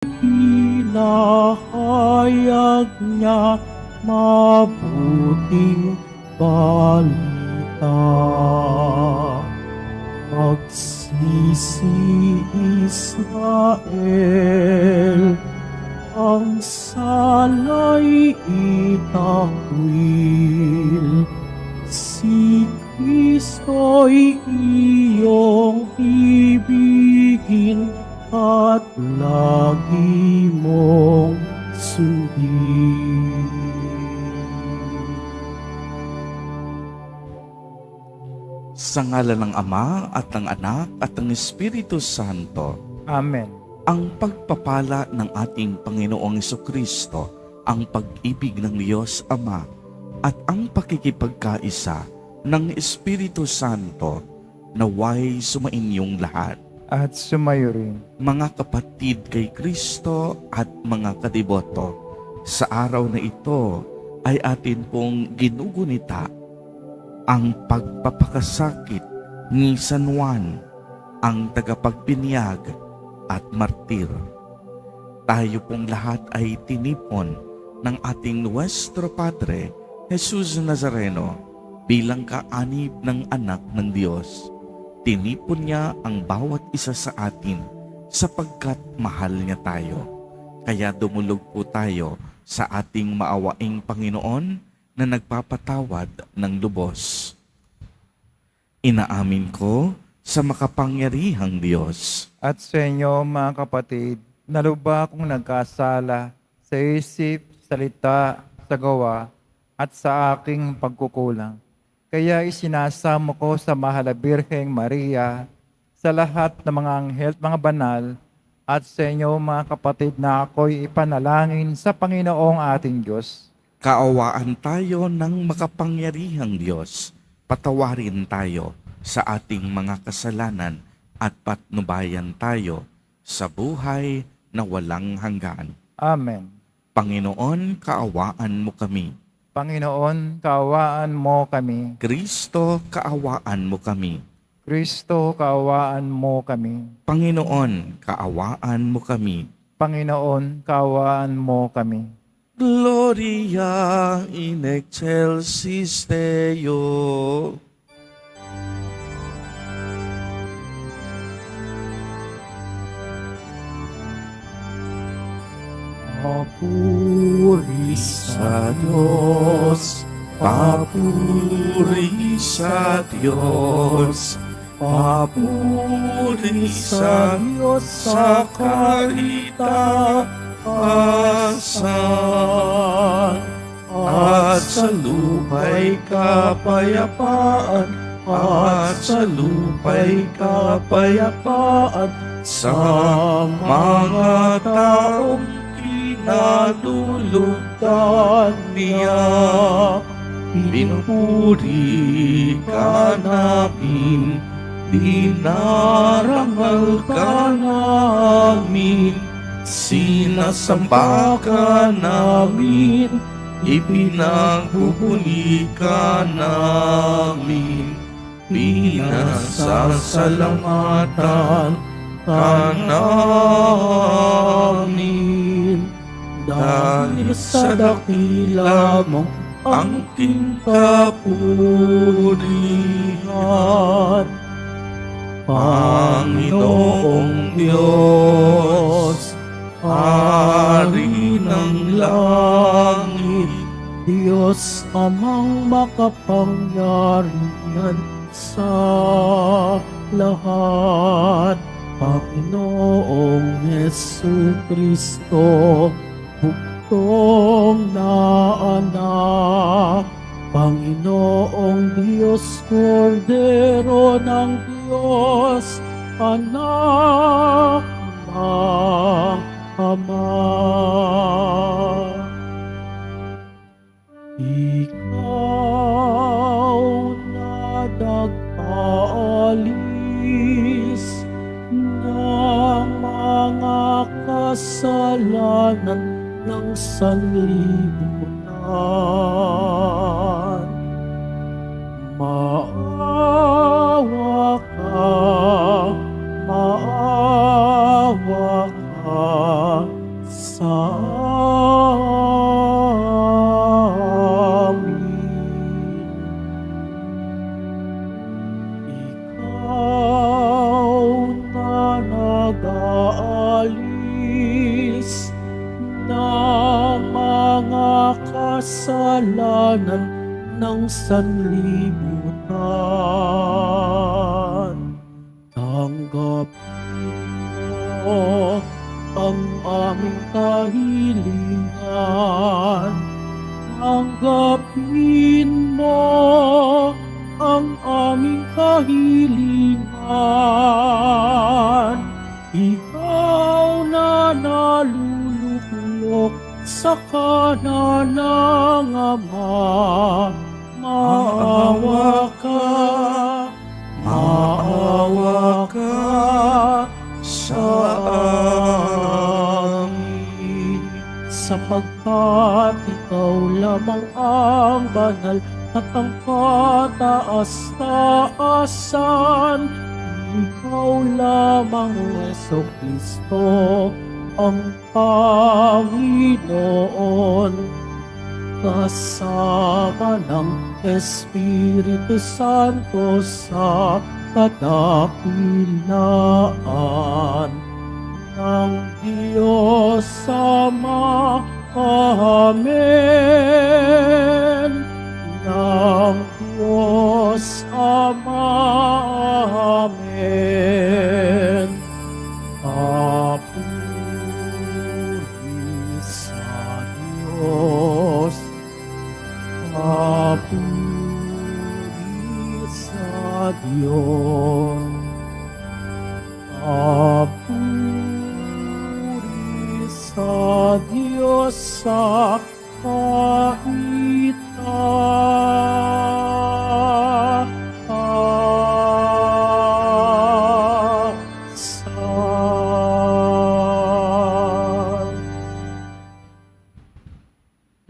Pinahayag niya mabuting balita. Magsisi Israel, ang sala'y itakwil. Si Kristo'y iyong ibigin at lagi mong sundin. Sa ngalan ng Ama at ng Anak at ng Espiritu Santo, Amen. ang pagpapala ng ating Panginoong Jesucristo, ang pag-ibig ng Diyos Ama, at ang pakikipagkaisa ng Espiritu Santo naway sumainyong lahat. At sumayo rin. Mga kapatid kay Kristo at mga kadiboto, sa araw na ito ay atin pong ginugunita ang pagpapakasakit ni San Juan, ang tagapagbinyag at martir. Tayo pong lahat ay tinipon ng ating Nuestro Padre, Jesus Nazareno, bilang kaanib ng anak ng Diyos. Tinipon niya ang bawat isa sa atin sapagkat mahal niya tayo. Kaya dumulog po tayo sa ating maawaing Panginoon na nagpapatawad ng lubos. Inaamin ko sa makapangyarihang Diyos At sa inyo, mga kapatid, naluba akong nagkasala sa isip, salita, sa gawa, at sa aking pagkukulang. Kaya isinasamo ko sa mahal na Birheng Maria, sa lahat ng mga anghel at mga banal, at sa inyo, mga kapatid, na ako'y ipanalangin sa Panginoong ating Diyos. Kaawaan tayo ng makapangyarihang Diyos. Patawarin tayo sa ating mga kasalanan at patnubayan tayo sa buhay na walang hanggan. Amen. Panginoon, kaawaan mo kami. Panginoon, kaawaan mo kami. Kristo, kaawaan mo kami. Kristo, kaawaan mo kami. Panginoon, kaawaan mo kami. Panginoon, kaawaan mo kami. Gloria in excelsis Deo. Papuri sa Diyos, Papuri sa Diyos, papuri sa Diyos sa kalitasan, at sa lupa'y kapayapaan, at sa lupa'y kapayapaan, sa mga taong kinalulugdan niya. Pinupuri ka namin, dinarangal ka namin, sinasamba ka namin, ipinagbubuli ka namin, pinasasalamatan ka namin. Dahil sa dakila mong angking kapurihan, Panginoong Diyos, Hari ng langit, Diyos amang makapangyarihan sa lahat, Panginoong Jesucristo, buktong na anak, Panginoong Diyos, Kordero ng Diyos, anak ng Ama. Ikaw na nag-aalis ng mga kasalanan ng sanlibutan. Maawa ka, maawa ka sa amin. Ikaw na nag-aalis ng mga kasalanan ng sanlibutan. Tanggapin mo ang aming kahilingan. Tanggapin mo ang aming kahilingan. Ikaw na naluluklok sa kanan ng Ama, maawa ka sa amin, sapagkat ikaw lamang ang banal at ang kataas-taasan. Ikaw lamang, Jesucristo, ang Panginoon, kasama ng Espiritu Santo sa kadakilaan ng Diyos Ama. Amen. Ng Diyos Ama. Amen. Papuri sa Diyos. Papuri sa Diyos. Papuri sa Diyos sa kaitaasan.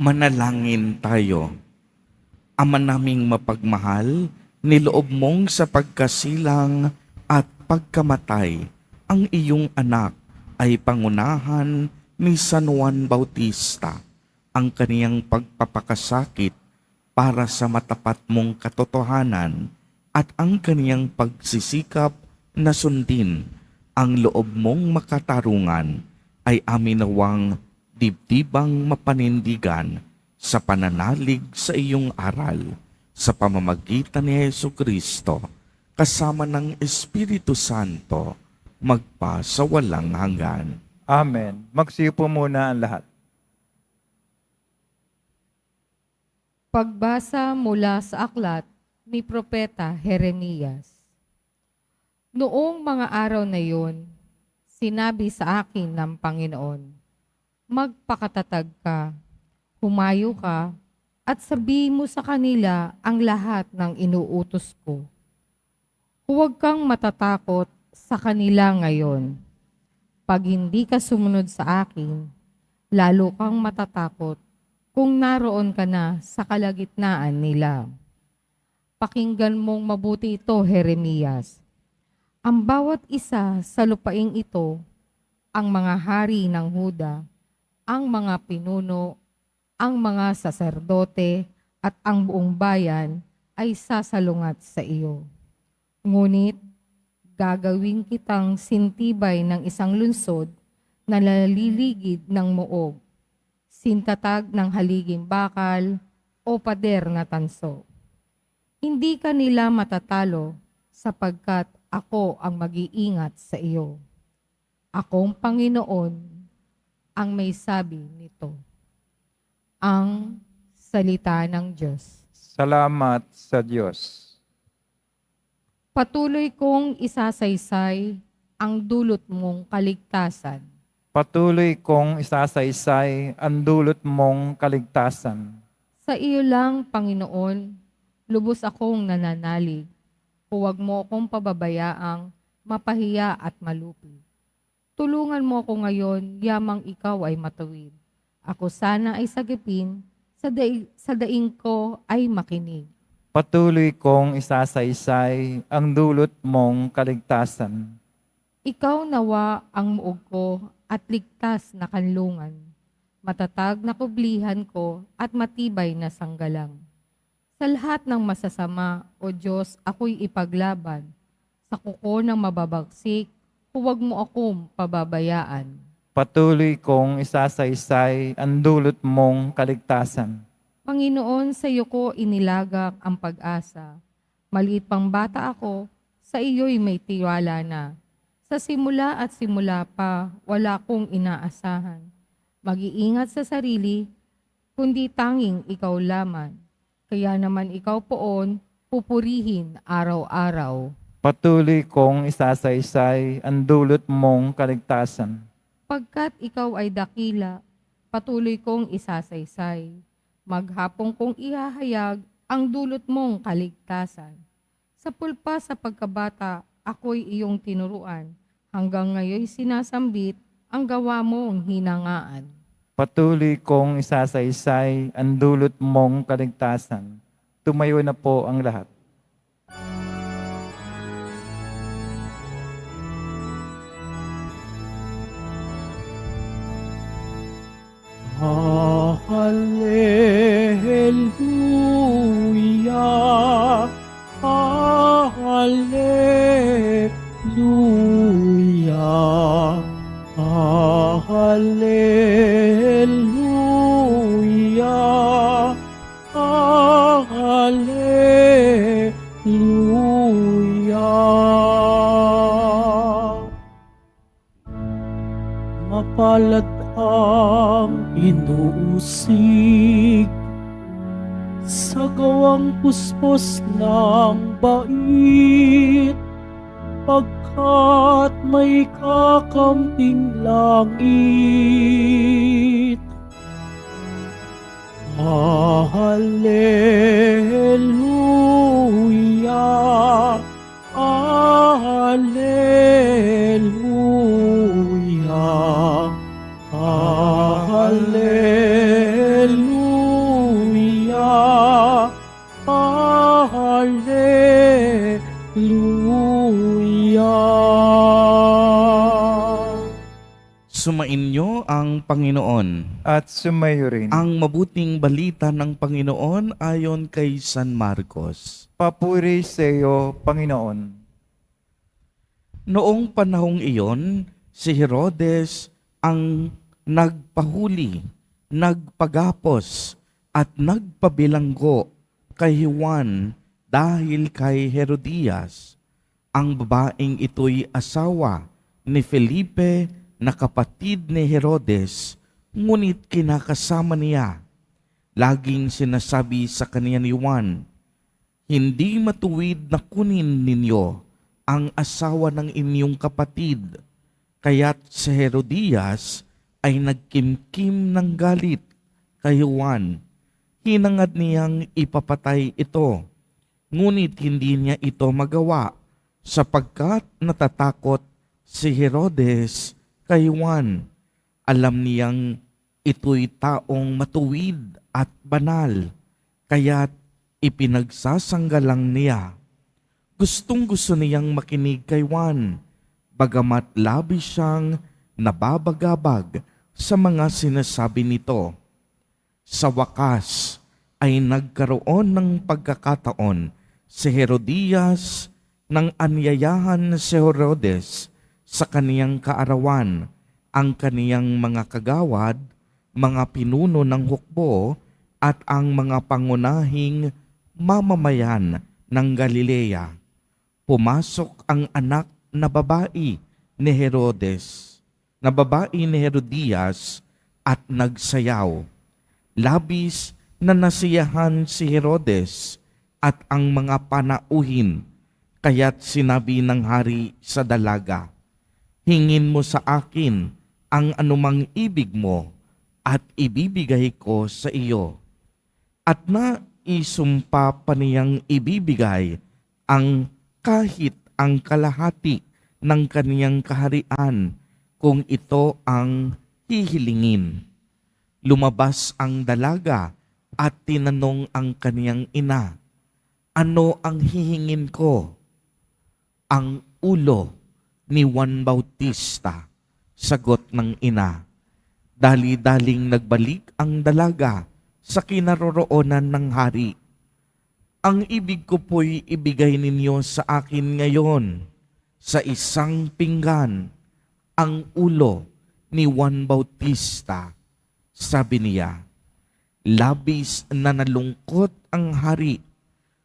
Manalangin tayo. Ama naming mapagmahal, niloob mong sa pagkasilang at pagkamatay, ang iyong anak ay pangunahan ni San Juan Bautista, ang kaniyang pagpapakasakit para sa matapat mong katotohanan at ang kaniyang pagsisikap na sundin ang loob mong makatarungan ay amin nawang dibdibang mapanindigan sa pananalig sa iyong aral sa pamamagitan ni Jesucristo kasama ng Espiritu Santo magpa sa walang hanggan. Amen. Magsiupo muna ang lahat. Pagbasa mula sa aklat ni Propeta Jeremias. Noong mga araw na iyon, sinabi sa akin ng Panginoon, magpakatatag ka, humayo ka, at sabihin mo sa kanila ang lahat ng inuutos ko. Huwag kang matatakot sa kanila ngayon. Pag hindi ka sumunod sa akin, lalo kang matatakot kung naroon ka na sa kalagitnaan nila. Pakinggan mong mabuti ito, Jeremias. Ang bawat isa sa lupaing ito, ang mga hari ng Huda, ang mga pinuno, ang mga saserdote, at ang buong bayan ay sasalungat sa iyo. Ngunit, gagawin kitang sintibay ng isang lunsod na naliligid ng muog, sintatag ng haliging bakal o pader na tanso. Hindi ka nila matatalo sapagkat ako ang mag-iingat sa iyo. Akong Panginoon ang may sabi nito. Ang salita ng Diyos. Salamat sa Diyos. Patuloy kong isasaysay ang dulot mong kaligtasan. Patuloy kong isasaysay ang dulot mong kaligtasan. Sa iyo lang, Panginoon, lubos akong nananalig. Huwag mo akong pababayaang mapahiya at malupi. Tulungan mo ako ngayon, yamang ikaw ay matuwid. Ako sana ay sagipin, sa daing ko ay makinig. Patuloy kong isasaysay ang dulot mong kaligtasan. Ikaw nawa ang muog ko at ligtas na kanlungan. Matatag na kublihan ko at matibay na sanggalang. Sa lahat ng masasama, O Diyos, ako'y ipaglaban. Sa kuko ng mababagsik, huwag mo akong pababayaan. Patuloy kong isasaysay ang dulot mong kaligtasan. Panginoon, sa iyo ko inilagak ang pag-asa. Maliit pang bata ako, sa iyo'y may tiwala na. Sa simula at simula pa, wala kong inaasahan. Mag-iingat sa sarili, kundi tanging ikaw lamang. Kaya naman ikaw poon, pupurihin araw-araw. Patuloy kong isasaysay ang dulot mong kaligtasan. Pagkat ikaw ay dakila, patuloy kong isasaysay. Maghapong kong ihahayag ang dulot mong kaligtasan. Sa pulpa sa pagkabata, ako'y iyong tinuruan. Hanggang ngayon sinasambit ang gawa mong hinangaan. Patuloy kong isasaysay ang dulot mong kaligtasan. Tumayo na po ang lahat. Hallelujah, Hallelujah, Hallelujah, Hallelujah. Mapalad ang inuusig sa gawang puspos ng bait, pagkat may kakamping langit. Hallelujah, Hallelujah, Hallelujah, Hallelujah. Sumainyo ang Panginoon. At sumayo rin. Ang mabuting balita ng Panginoon ayon kay San Marcos. Papuri sa iyo, Panginoon. Noong panahong iyon, si Herodes ang nagpahuli, nagpagapos, at nagpabilanggo kay Juan dahil kay Herodias. Ang babaeng ito'y asawa ni Felipe na kapatid ni Herodes, ngunit kinakasama niya. Laging sinasabi sa kanya ni Juan, "Hindi matuwid na kunin ninyo ang asawa ng inyong kapatid." Kaya't si Herodias ay nagkimkim ng galit kay Juan. Hinangad niyang ipapatay ito, ngunit hindi niya ito magawa sapagkat natatakot si Herodes kay Juan. Alam niyang ito'y taong matuwid at banal, kaya't ipinagsasanggalang niya. Gustong-gusto niyang makinig kay Juan, bagamat labis siyang nababagabag sa mga sinasabi nito. Sa wakas ay nagkaroon ng pagkakataon si Herodias nang anyayahan si Herodes sa kaniyang kaarawan ang kaniyang mga kagawad, mga pinuno ng hukbo at ang mga pangunahing mamamayan ng Galilea. Pumasok ang anak na babae ni Herodias at nagsayaw. Labis na nasiyahan si Herodes at ang mga panauhin, kaya't sinabi ng hari sa dalaga, "Hingin mo sa akin ang anumang ibig mo at ibibigay ko sa iyo." At naisumpa pa niyang ibibigay ang kahit ang kalahati ng kaniyang kaharian kung ito ang hihilingin. Lumabas ang dalaga at tinanong ang kaniyang ina, "Ano ang hihingin ko?" "Ang ulo ni Juan Bautista," Sagot ng ina. Dali-daling nagbalik ang dalaga sa kinaroroonan ng hari. Ang ibig ko po'y ibigay ninyo sa akin ngayon sa isang pinggan, ang ulo ni Juan Bautista. Sabi niya, labis na nalungkot ang hari,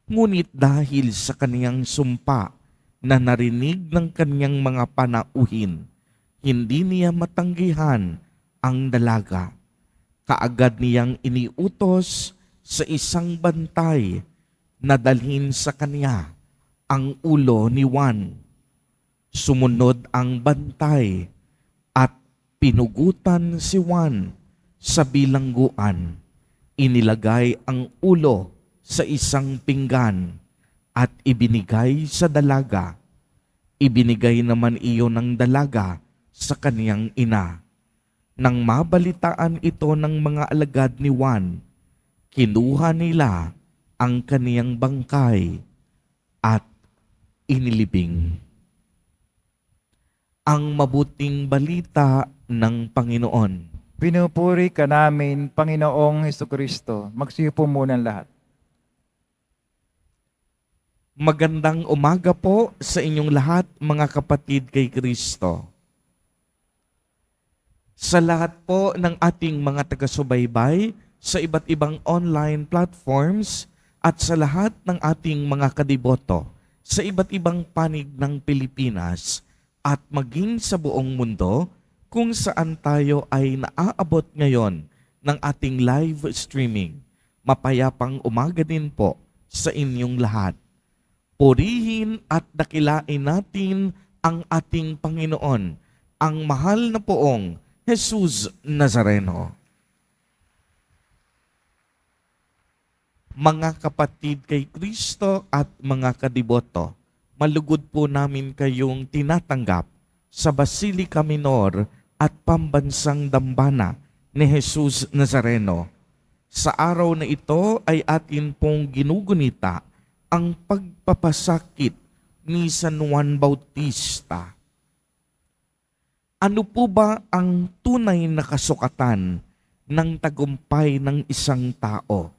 ngunit dahil sa kaniyang sumpa na narinig ng kaniyang mga panauhin, hindi niya matanggihan ang dalaga. Kaagad niyang iniutos sa isang bantay na dalhin sa kaniya ang ulo ni Juan. Sumunod ang bantay at pinugutan si Juan sa bilangguan. Inilagay ang ulo sa isang pinggan at ibinigay sa dalaga. Ibinigay naman iyon ng dalaga sa kaniyang ina. Nang mabalitaan ito ng mga alagad ni Juan, kinuha nila ang kaniyang bangkay at inilibing. Ang mabuting balita ng Panginoon. Pinupuri ka namin, Panginoong Hesukristo. Magsiupo muna ang lahat. Magandang umaga po sa inyong lahat, mga kapatid kay Kristo. Sa lahat po ng ating mga taga-subaybay sa iba't ibang online platforms at sa lahat ng ating mga kadiboto sa iba't ibang panig ng Pilipinas at maging sa buong mundo kung saan tayo ay naaabot ngayon ng ating live streaming. Mapayapang umaga din po sa inyong lahat. Purihin at dakilain natin ang ating Panginoon, ang mahal na poong Jesus Nazareno. Mga kapatid kay Kristo at mga kadiboto, malugod po namin kayong tinatanggap sa Basilica Minor at Pambansang Dambana ni Jesus Nazareno. Sa araw na ito ay atin pong ginugunita ang pagpapasakit ni San Juan Bautista. Ano po ba ang tunay na kasukatan ng tagumpay ng isang tao?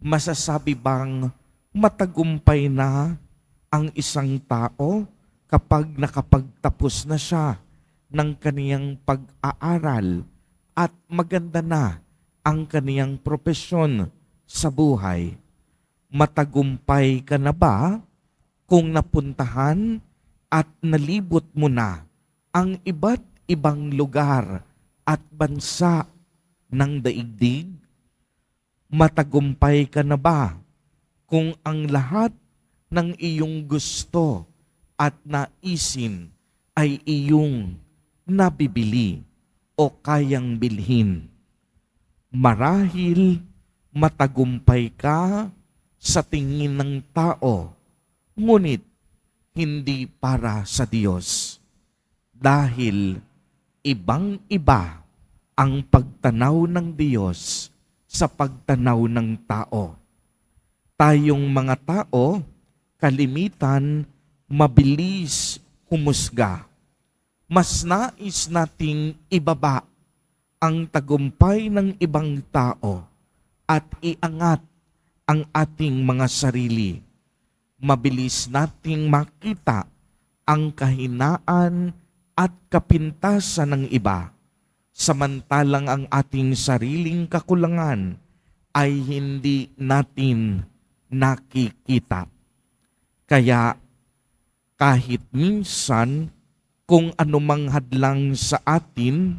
Masasabi bang matagumpay na ang isang tao kapag nakapagtapos na siya ng kaniyang pag-aaral at maganda na ang kaniyang propesyon sa buhay? Matagumpay ka na ba kung napuntahan at nalibot mo na ang iba't ibang lugar at bansa ng daigdig? Matagumpay ka na ba kung ang lahat ng iyong gusto at naisin ay iyong nabibili o kayang bilhin? Marahil matagumpay ka sa tingin ng tao, ngunit hindi para sa Diyos. Dahil ibang-iba ang pagtanaw ng Diyos sa pagtanaw ng tao. Tayong mga tao, kalimitan, mabilis humusga. Mas nais nating ibaba ang tagumpay ng ibang tao at iangat ang ating mga sarili. Mabilis nating makita ang kahinaan at kapintasan ng iba, samantalang ang ating sariling kakulangan ay hindi natin nakikita. Kaya kahit minsan kung anumang hadlang sa atin,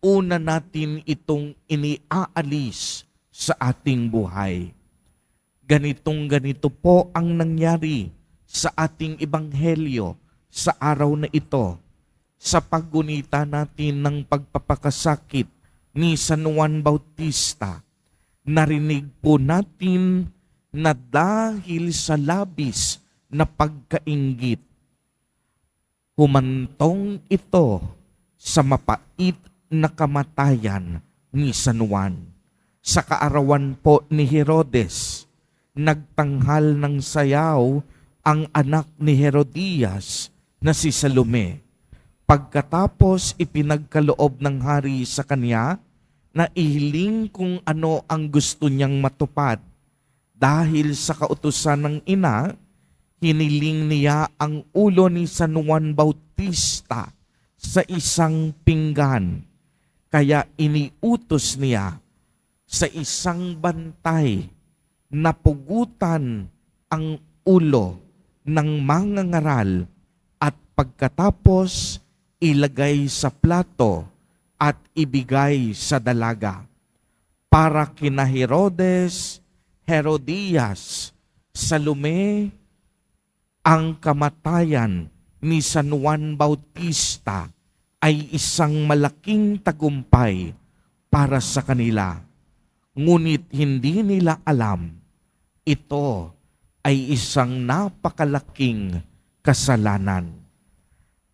una natin itong iniaalis sa ating buhay. Ganito po ang nangyari sa ating ebanghelyo sa araw na ito, sa paggunita natin ng pagpapakasakit ni San Juan Bautista. Narinig po natin na dahil sa labis na pagkainggit, humantong ito sa mapait na kamatayan ni San Juan. Sa kaarawan po ni Herodes, nagtanghal ng sayaw ang anak ni Herodias na si Salome. Pagkatapos ipinagkaloob ng hari sa kanya na ihiling kung ano ang gusto niyang matupad. Dahil sa kautusan ng ina, hiniling niya ang ulo ni San Juan Bautista sa isang pinggan. Kaya iniutos niya sa isang bantay na pugutan ang ulo ng mangangaral at pagkatapos ilagay sa plato at ibigay sa dalaga. Para kina Herodes, Herodias, Salome, ang kamatayan ni San Juan Bautista ay isang malaking tagumpay para sa kanila. Ngunit hindi nila alam, ito ay isang napakalaking kasalanan.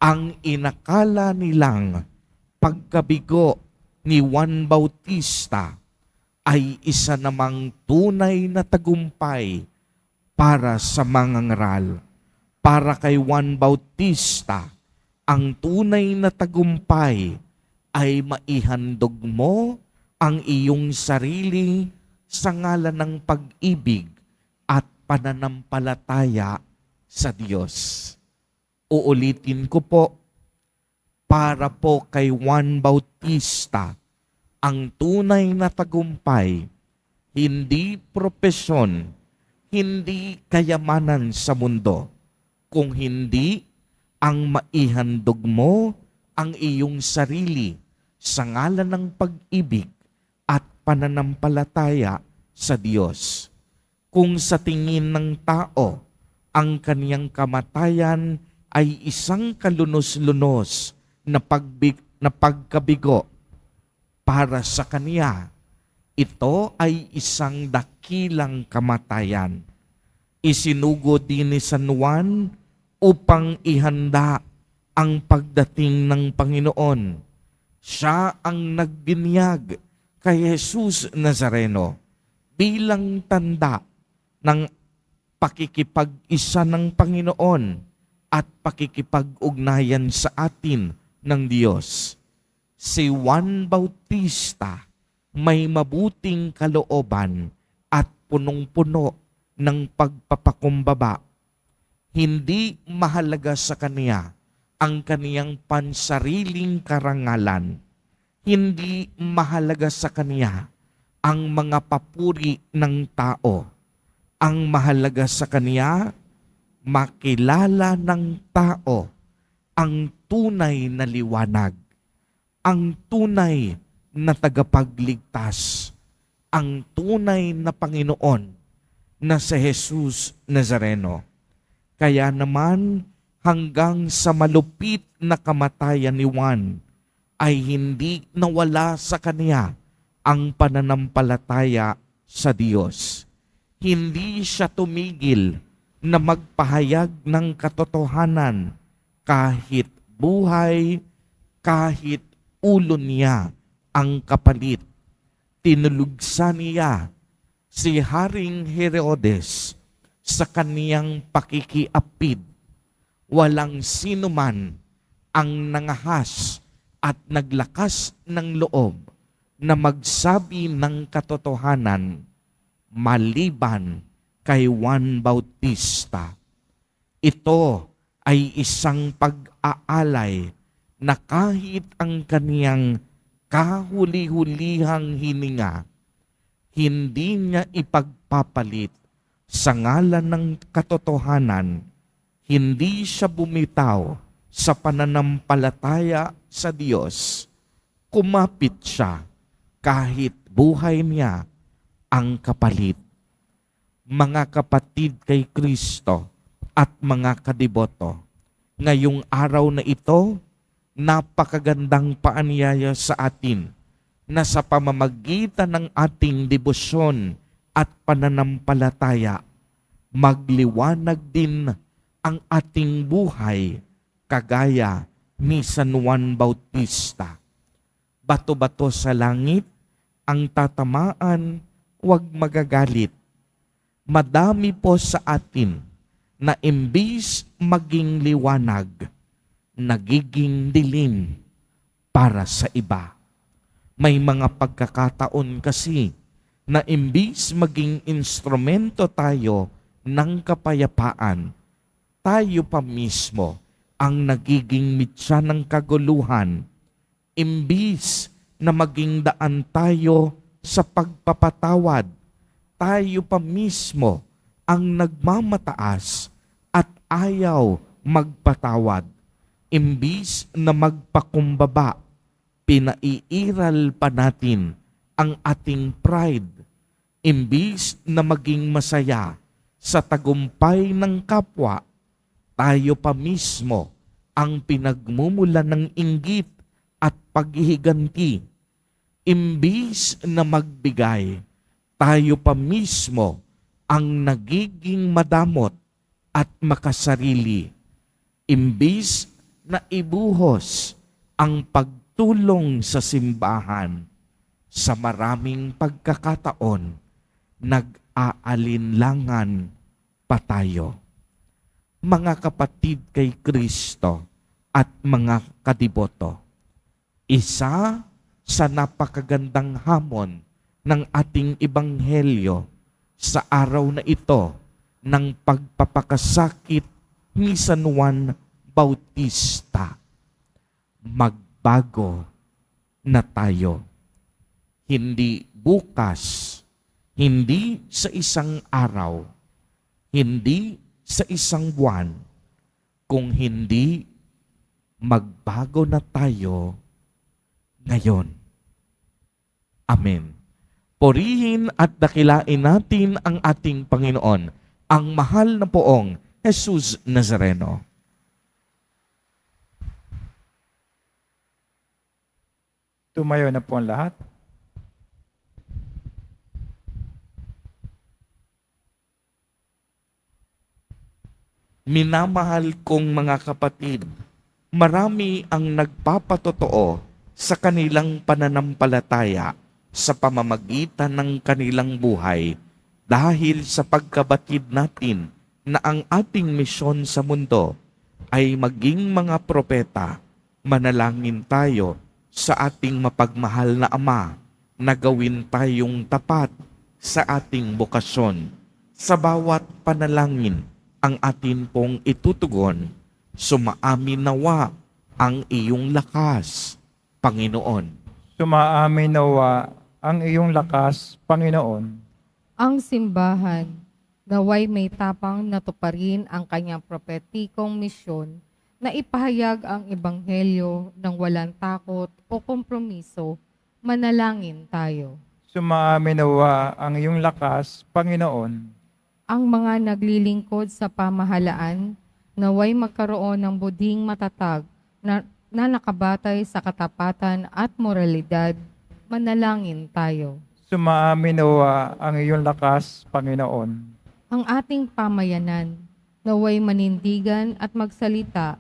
Ang inakala nilang pagkabigo ni Juan Bautista ay isa namang tunay na tagumpay para sa mangangaral. Para kay Juan Bautista, ang tunay na tagumpay ay maihandog mo ang iyong sarili sa ngalan ng pag-ibig at pananampalataya sa Diyos. Uulitin ko po, para po kay Juan Bautista, ang tunay na tagumpay, hindi propesyon, hindi kayamanan sa mundo, kung hindi ang maihandog mo ang iyong sarili sa ngalan ng pag-ibig at pananampalataya sa Diyos. Kung sa tingin ng tao, ang kaniyang kamatayan ay isang kalunos-lunos na pagkabigo, para sa kaniya, ito ay isang dakilang kamatayan. Isinugo din ni San Juan upang ihanda ang pagdating ng Panginoon. Siya ang nagbinyag kay Jesus Nazareno bilang tanda ng pakikipag-isa ng Panginoon at pakikipag-ugnayan sa atin ng Diyos. Si Juan Bautista may mabuting kalooban at punong-puno ng pagpapakumbaba. Hindi mahalaga sa kaniya ang kaniyang pansariling karangalan. Hindi mahalaga sa kaniya ang mga papuri ng tao. Ang mahalaga sa kaniya, makilala ng tao ang tunay na liwanag, ang tunay na tagapagligtas, ang tunay na Panginoon na si Jesus Nazareno. Kaya naman hanggang sa malupit na kamatayan ni Juan ay hindi nawala sa kaniya ang pananampalataya sa Diyos. Hindi siya tumigil na magpahayag ng katotohanan kahit buhay, kahit ulo niya ang kapalit. Tinulugsan niya si Haring Herodes sa kaniyang pakikiapid. Walang sino man ang nangahas at naglakas ng loob na magsabi ng katotohanan maliban kay Juan Bautista. Ito ay isang pag-aalay na kahit ang kaniyang kahuli-hulihang hininga, hindi niya ipagpapalit sa ngalan ng katotohanan. Hindi siya bumitaw sa pananampalataya sa Diyos. Kumapit siya kahit buhay niya ang kapalit. Mga kapatid kay Kristo at mga kadiboto, ngayong araw na ito, napakagandang paanyaya sa atin na sa pamamagitan ng ating debosyon at pananampalataya, magliwanag din ang ating buhay kagaya ni San Juan Bautista. Bato-bato sa langit ang tatamaan, huwag magagalit. Madami po sa atin na imbis maging liwanag, nagiging dilim para sa iba. May mga pagkakataon kasi na imbis maging instrumento tayo ng kapayapaan, tayo pa mismo ang nagiging mitya ng kaguluhan. Imbis na maging daan tayo sa pagpapatawad, tayo pa mismo ang nagmamataas at ayaw magpatawad. Imbis na magpakumbaba, pinaiiral pa natin ang ating pride. Imbis na maging masaya sa tagumpay ng kapwa, tayo pa mismo ang pinagmumulan ng inggit at paghihiganti. Imbis na magbigay, tayo pa mismo ang nagiging madamot at makasarili. Imbis na ibuhos ang pagtulong sa simbahan, sa maraming pagkakataon, nag-aalinlangan pa tayo. Mga kapatid kay Kristo at mga kadiboto, isa sa napakagandang hamon ng ating ebanghelyo sa araw na ito ng pagpapakasakit ni San Juan Bautista. Magbago na tayo. Hindi bukas, hindi sa isang araw, hindi sa isang buwan, kung hindi magbago na tayo ngayon. Amen. Purihin at dakilain natin ang ating Panginoon, ang mahal na poong Jesus Nazareno. Tumayo na po ang lahat. Minamahal kong mga kapatid, marami ang nagpapatotoo sa kanilang pananampalataya sa pamamagitan ng kanilang buhay dahil sa pagkabatid natin na ang ating misyon sa mundo ay maging mga propeta. Manalangin tayo sa ating mapagmahal na Ama na gawin tayong tapat sa ating bokasyon. Sa bawat panalangin ang atin pong itutugon, sumaamin nawa ang iyong lakas, Panginoon. Sumaamin nawa ang iyong lakas, Panginoon. Ang simbahan, naway may tapang natuparin ang kanyang propetikong misyon na ipahayag ang ebanghelyo ng walang takot o kompromiso. Manalangin tayo. Sumaamin nawa ang iyong lakas, Panginoon. Ang mga naglilingkod sa pamahalaan, naway magkaroon ng buding matatag na nakabatay sa katapatan at moralidad. Manalangin tayo. Sumaamin nawa ang iyong lakas, Panginoon. Ang ating pamayanan, naway manindigan at magsalita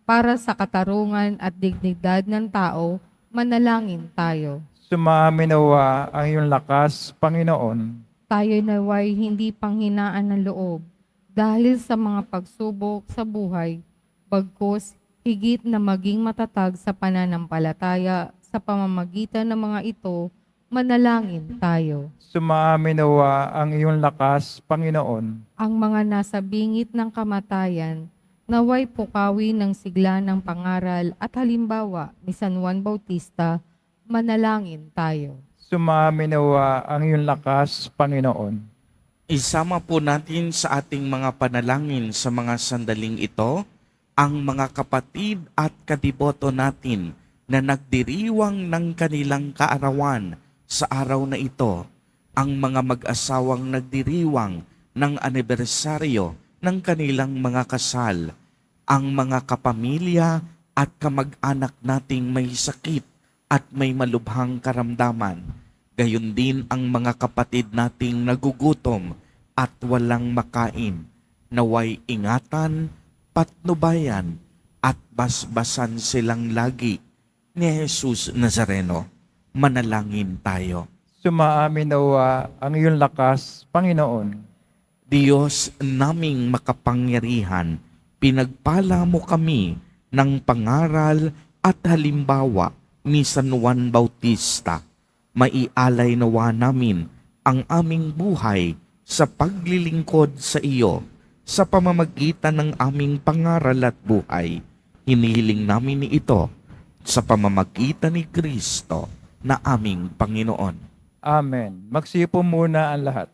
para sa katarungan at dignidad ng tao. Manalangin tayo. Sumaamin nawa ang iyong lakas, Panginoon. Tayo naway hindi panghinaan ng loob dahil sa mga pagsubok sa buhay, bagkus higit na maging matatag sa pananampalataya sa pamamagitan ng mga ito. Manalangin tayo. Sumaamin nawa ang iyong lakas, Panginoon. Ang mga nasa bingit ng kamatayan, naway pukawi ng sigla ng pangaral at halimbawa ni San Juan Bautista. Manalangin tayo. Sumaamin nawa ang iyong lakas, Panginoon. Isama po natin sa ating mga panalangin sa mga sandaling ito ang mga kapatid at kadiboto natin na nagdiriwang ng kanilang kaarawan sa araw na ito. Ang mga mag-asawang nagdiriwang ng anibersaryo ng kanilang mga kasal. Ang mga kapamilya at kamag-anak nating may sakit at may malubhang karamdaman. Gayon din ang mga kapatid nating nagugutom at walang makain. Naway ingatan, patnubayan, at basbasan silang lagi ni Jesus Nazareno. Manalangin tayo. Sumaamin nawa ang iyong lakas, Panginoon. Diyos naming makapangyarihan, pinagpala mo kami ng pangaral at halimbawa ni San Juan Bautista. Maialay nawa namin ang aming buhay sa paglilingkod sa iyo sa pamamagitan ng aming pangaral at buhay. Hinihiling namin ito sa pamamagitan ni Kristo na aming Panginoon. Amen. Magsipo muna ang lahat.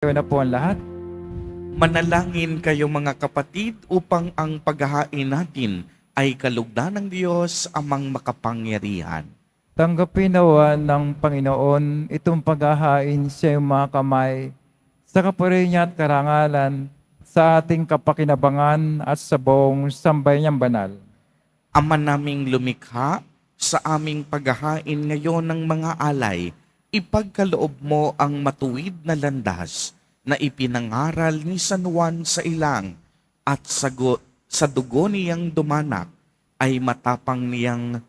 Kayo na po ang lahat. Manalangin kayo mga kapatid upang ang paghahain natin ay kalugdan ng Diyos amang makapangyarihan. Tanggapin nawa ng Panginoon itong paghahain sa iyong mga kamay sa kapuri niya at karangalan sa ating kapakinabangan at sa buong sambayanang banal. Ama naming lumikha, sa aming paghahain ngayon ng mga alay, ipagkaloob mo ang matuwid na landas na ipinangaral ni San Juan sa ilang at sa dugo niyang dumanak ay matapang niyang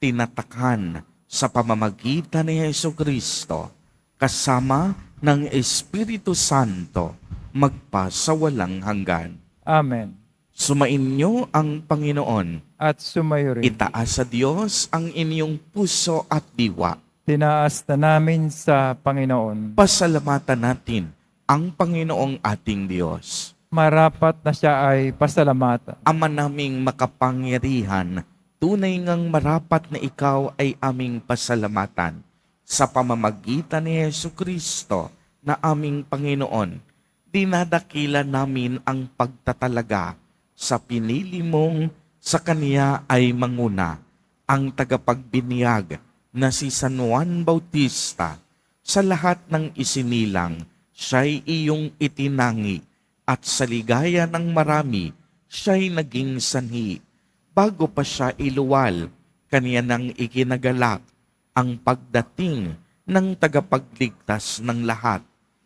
tinatakhan sa pamamagitan ni Jesucristo kasama ng Espiritu Santo magpasawalang hanggan. Amen. Sumainyo ang Panginoon. At sumayo rin. Itaas sa Diyos ang inyong puso at diwa. Tinaas na namin sa Panginoon. Pasalamatan natin ang Panginoong ating Diyos. Marapat na siya ay pasalamatan. Ama naming makapangyarihan, tunay ngang marapat na ikaw ay aming pasalamatan sa pamamagitan ni Jesucristo na aming Panginoon. Dinadakila namin ang pagtatalaga sa pinili mong sa Kaniya ay manguna ang tagapagbinyag na si San Juan Bautista. Sa lahat ng isinilang, siya'y iyong itinangi at sa ligaya ng marami, siya'y naging sanhi. Bago pa siya iluwal, kaniya nang ikinagalak ang pagdating ng tagapagligtas ng lahat.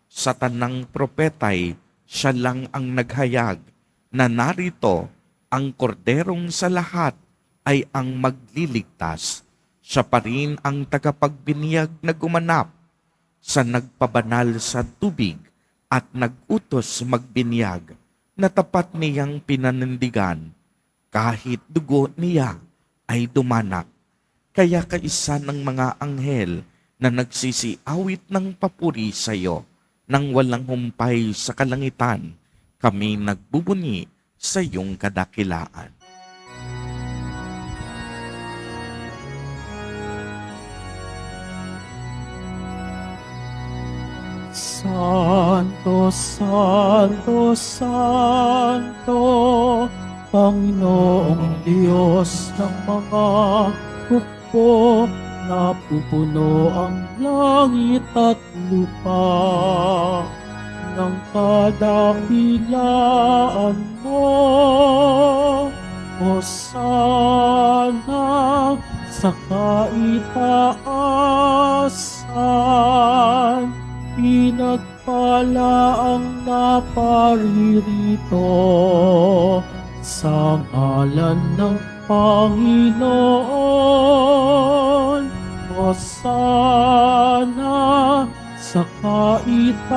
Sa tanang propetay, siya lang ang naghayag na narito ang korderong sa lahat ay ang magliligtas. Siya pa rin ang tagapagbinyag na gumanap sa nagpabanal sa tubig at nagutos magbinyag na tapat niyang pinanindigan kahit dugo niya ay dumanak. Kaya kaisa ng mga anghel na nagsisiawit ng papuri sa iyo nang walang humpay sa kalangitan, kami nagbubunyi sa iyong kadakilaan. Santo, Santo, Santo, Panginoong Diyos ng mga hukbo, napupuno ang langit at lupa ng kadakilaan mo. Hosana sa kaitaasan, pinagpala ang naparirito sa ngalan ng Panginoon. Hosana sa kaitaasan.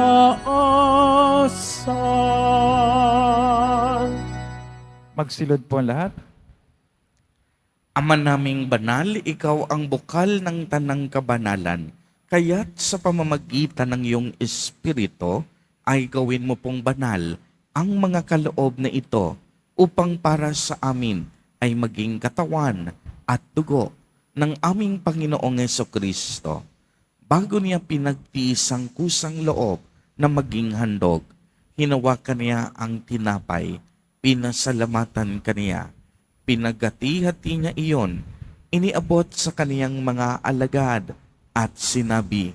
Magsilod po ang lahat. Ama naming banal, ikaw ang bukal ng tanang kabanalan, kaya't sa pamamagitan ng iyong Espiritu ay gawin mo pong banal ang mga kaloob na ito upang para sa amin ay maging katawan at dugo ng aming Panginoong Jesucristo. Bago niya pinagtiis ang kusang loob na maging handog, hinawakan niya ang tinapay, pinasalamatan kaniya, pinagati-hati niya iyon, iniabot sa kaniyang mga alagad at sinabi,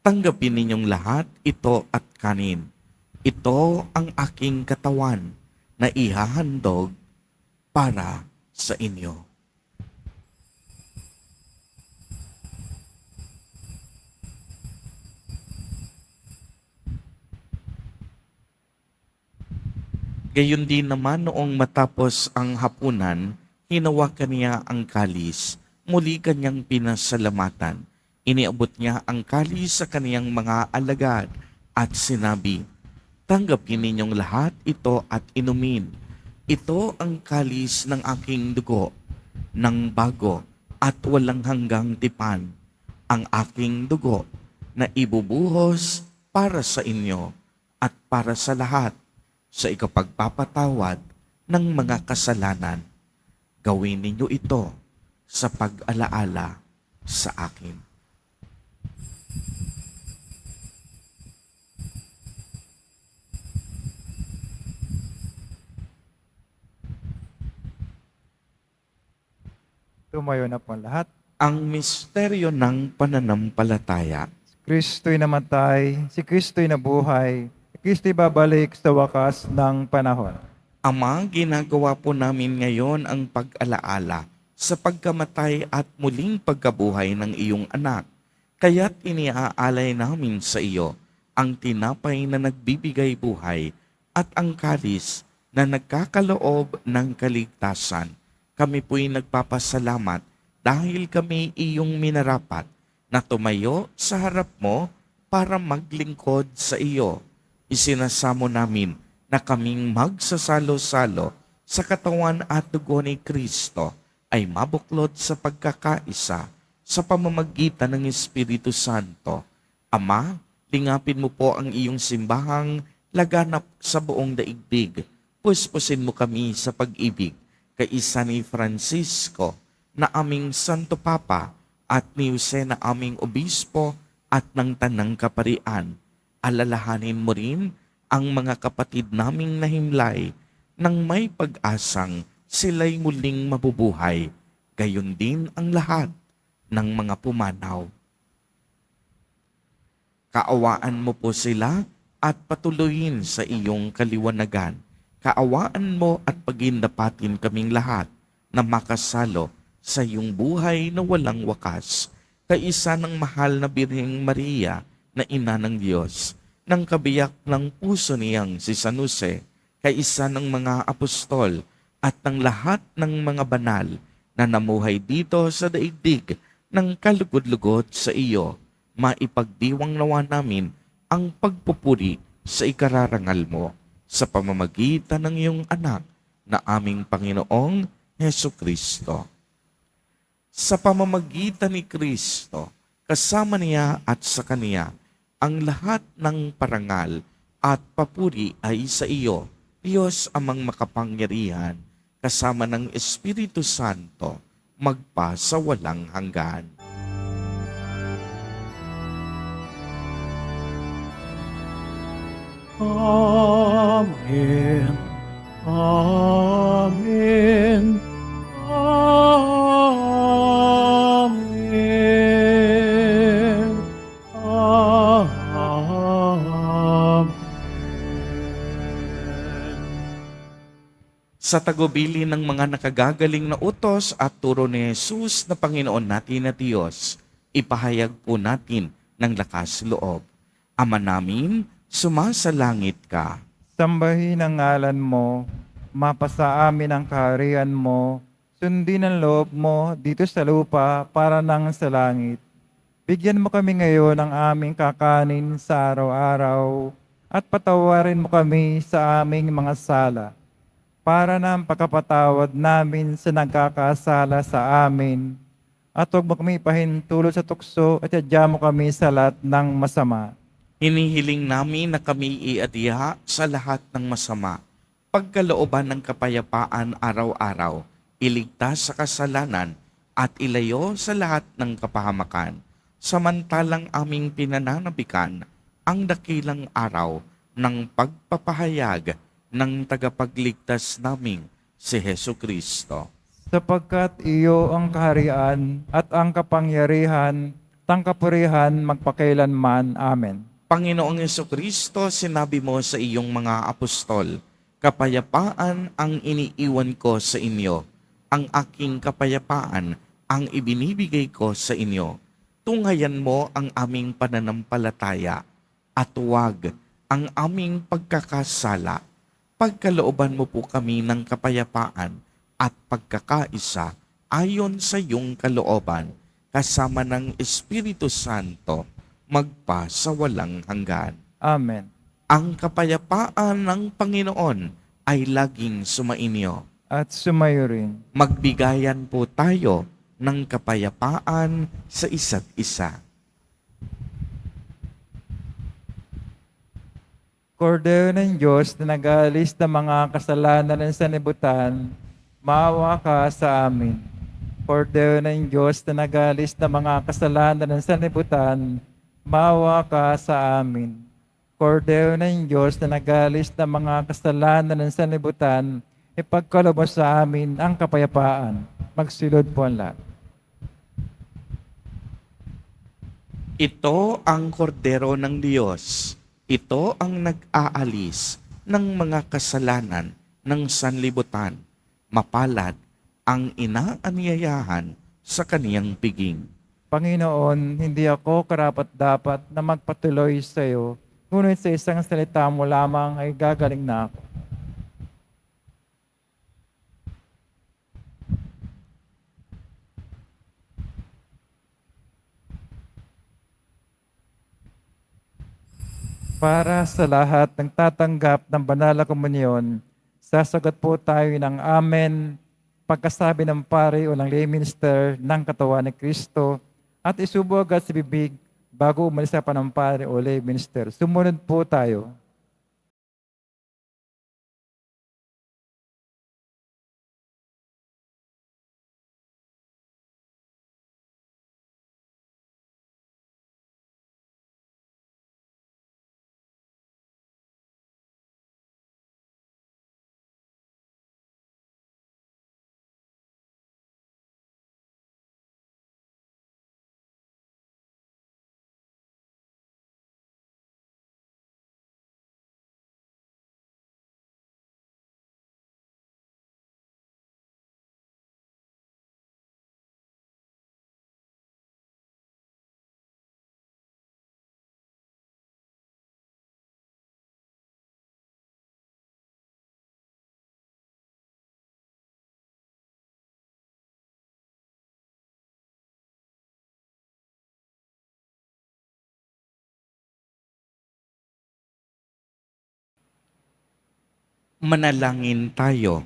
"Tanggapin ninyong lahat ito at kanin. Ito ang aking katawan na ihahandog para sa inyo." Gayon din naman noong matapos ang hapunan, hinawakan niya ang kalis, muli kanyang pinasalamatan. Iniabot niya ang kalis sa kaniyang mga alagad at sinabi, "Tanggapin ninyong lahat ito at inumin. Ito ang kalis ng aking dugo, ng bago at walang hanggang tipan, ang aking dugo na ibubuhos para sa inyo at para sa lahat sa ikapagpapatawad ng mga kasalanan. Gawin ninyo ito sa pag-alaala sa akin." Tumayo na po ang lahat. Ang misteryo ng pananampalataya. Si Kristo'y namatay, si Kristo'y nabuhay, si Kristo'y babalik sa wakas ng panahon. Ama, ginagawa po namin ngayon ang pag-alaala sa pagkamatay at muling pagkabuhay ng iyong anak. Kaya't iniaalay namin sa iyo ang tinapay na nagbibigay buhay at ang kalis na nagkakaloob ng kaligtasan. Kami po'y nagpapasalamat dahil kami iyong minarapat na tumayo sa harap mo para maglingkod sa iyo. Isinasamo namin na kaming magsasalo-salo sa katawan at dugo ni Kristo ay mabuklod sa pagkakaisa sa pamamagitan ng Espiritu Santo. Ama, lingapin mo po ang iyong simbahang laganap sa buong daigdig. Puspusin mo kami sa pag-ibig kaisa ni Francisco na aming Santo Papa at ni Jose na aming Obispo at ng Tanang Kaparian. Alalahanin mo rin ang mga kapatid naming nahimlay nang may pag-asang sila'y muling mabubuhay. Gayon din ang lahat ng mga pumanaw. Kaawaan mo po sila at patuloyin sa iyong kaliwanagan. Kaawaan mo at pagindapatin kaming lahat na makasalo sa iyong buhay na walang wakas. Kaisa ng mahal na Birheng Maria na ina ng Diyos, ng kabiyak ng puso niyang si San Jose, kaisa ng mga apostol at ng lahat ng mga banal na namuhay dito sa daigdig ng kalugod-lugod sa iyo, maipagdiwang nawa namin ang pagpupuri sa ikararangal mo sa pamamagitan ng iyong anak na aming Panginoong Hesukristo. Sa pamamagitan ni Kristo, kasama niya at sa Kaniya, ang lahat ng parangal at papuri ay sa iyo, Diyos amang makapangyarihan, kasama ng Espiritu Santo, magpa sa walang hanggan. Amen. Amen. Amen. Amen. Sa tagubili ng mga nakagagaling na utos at turo ni Jesus na Panginoon natin na Diyos, ipahayag po natin ng lakas loob. Ama namin, sumasalangit ka. Sambahin ang ngalan mo, mapasa amin ang kaharian mo, sundin ang loob mo dito sa lupa para nang sa langit. Bigyan mo kami ngayon ng aming kakanin sa araw-araw at patawarin mo kami sa aming mga sala. para ng pagkapatawad namin sa nagkakasala sa amin. At huwag mo kami pahintulot sa tukso at yadya mo kami sa lahat ng masama. Hinihiling namin na kami iadya sa lahat ng masama, pagkalooban ng kapayapaan araw-araw, iligtas sa kasalanan, at ilayo sa lahat ng kapahamakan. Samantalang aming pinananabikan ang dakilang araw ng pagpapahayag ng tagapagligtas naming si Hesu Kristo. Sapagkat iyo ang kaharian at ang kapangyarihan, tangkapurihan magpakailanman. Amen. Panginoong Jesucristo, sinabi mo sa iyong mga apostol, kapayapaan ang iniiwan ko sa inyo, ang aking kapayapaan ang ibinibigay ko sa inyo. Tunghayan mo ang aming pananampalataya at huwag ang aming pagkakasala. Pagkalooban mo po kami ng kapayapaan at pagkakaisa ayon sa iyong kalooban, kasama ng Espiritu Santo, magpa sa walang hanggan. Amen. Ang kapayapaan ng Panginoon ay laging sumainyo. At sumayo rin. Magbigayan po tayo ng kapayapaan sa isa't isa. Kordero ng Diyos na nag-aalis ng mga kasalanan ng sanlibutan, maawa ka sa amin. Kordero ng Diyos na nag-aalis ng mga kasalanan ng sanlibutan, maawa ka sa amin. Kordero ng Diyos na nag-aalis ng mga kasalanan ng sanlibutan, ipagkaloob mo sa amin ang kapayapaan. Magsilod po ang lahat. Ito ang kordero ng Diyos. Ito ang nag-aalis ng mga kasalanan ng sanlibutan. Mapalad ang inaanyayahan sa kaniyang piging. Panginoon, hindi ako karapat-dapat na magpatuloy sa iyo, ngunit sa isang salita mo lamang ay gagaling na ako. Para sa lahat ng tatanggap ng banal na komunyon, sasagot po tayo ng Amen pagkasabi ng pare o ng lay minister ng katawan ni Kristo at isubo agad sa bibig bago umalis sa panampare o lay minister. Sumunod po tayo. Manalangin tayo.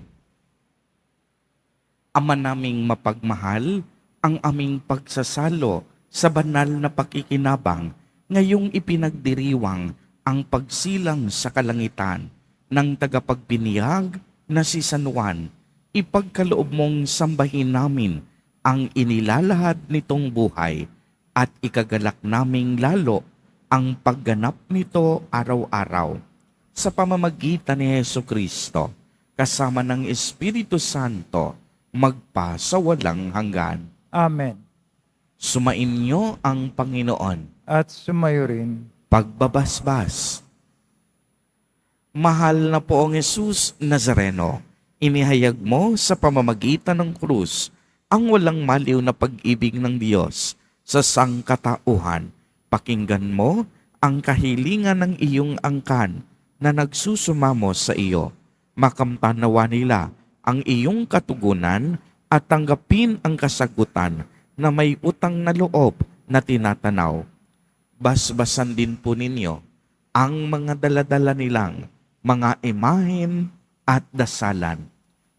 Ama naming mapagmahal, ang aming pagsasalo sa banal na pakikinabang ngayong ipinagdiriwang ang pagsilang sa kalangitan ng tagapagpiniyag na si San Juan. Ipagkaloob mong sambahin namin ang inilalahad nitong buhay at ikagalak naming lalo ang pagganap nito araw-araw. Sa pamamagitan ni Hesu Kristo, kasama ng Espiritu Santo, magpa sa walang hanggan. Amen. Sumainyo ang Panginoon. At sumayo rin. Pagbabasbas. Mahal na Poong Jesus Nazareno, inihayag mo sa pamamagitan ng krus ang walang maliw na pag-ibig ng Diyos sa sangkatauhan. Pakinggan mo ang kahilingan ng iyong angkan na nagsusumamo sa iyo. Makamtan nawa nila ang iyong katugunan at tanggapin ang kasagutan na may utang na loob na tinatanaw. Basbasan din po ninyo ang mga daladala nilang mga imahen at dasalan.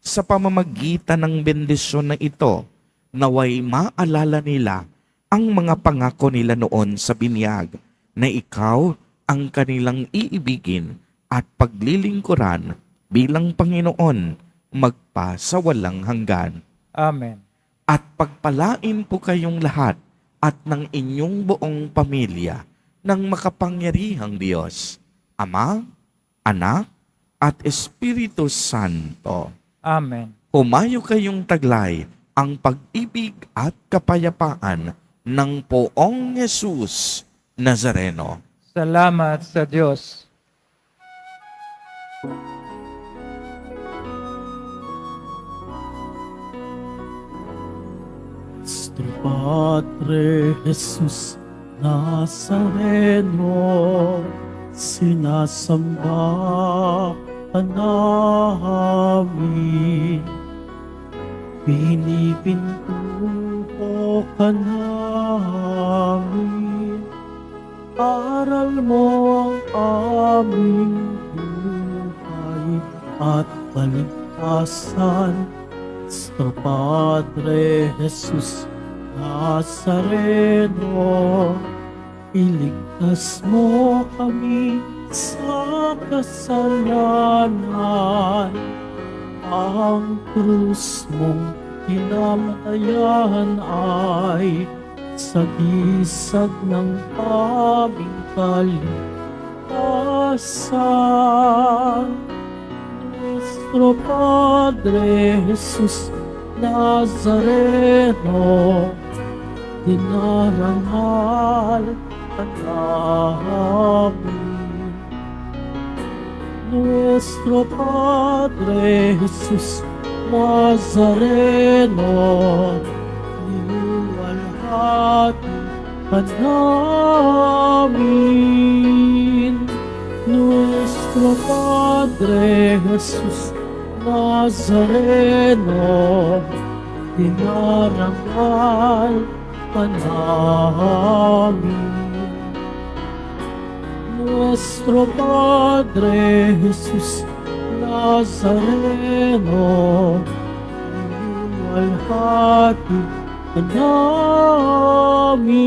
Sa pamamagitan ng bendisyon na ito, naway maalala nila ang mga pangako nila noon sa binyag na ikaw ang kanilang iibigin at paglilingkuran bilang Panginoon magpasawalang hanggan. Amen. At pagpalain po kayong lahat at ng inyong buong pamilya ng makapangyarihang Diyos, Ama, Anak, at Espiritu Santo. Amen. Humayo kayong taglay ang pag-ibig at kapayapaan ng Poong Yesus Nazareno. Salamat sa Diyos. Nuestro Padre Jesus Nazareno, sinasamba ka namin. Pinipintuho ka namin. Aral mo ang aming buhay at kaligtasan. Nuestro Padre Jesus Nazareno, iligtas mo kami sa kasalanan. Ang krus mong kinamatayan ay sagisag ng aming kaligtasan. Nuestro Padre Jesus Nazareno, dinarangal ka namin. Nuestro Padre Jesus Nazareno, niluwalhati ka namin. Nuestro Padre Jesus Nazareno, dinarangal ka namin. Nuestro Padre Jesus Nazareno, niluwalhati ka namin.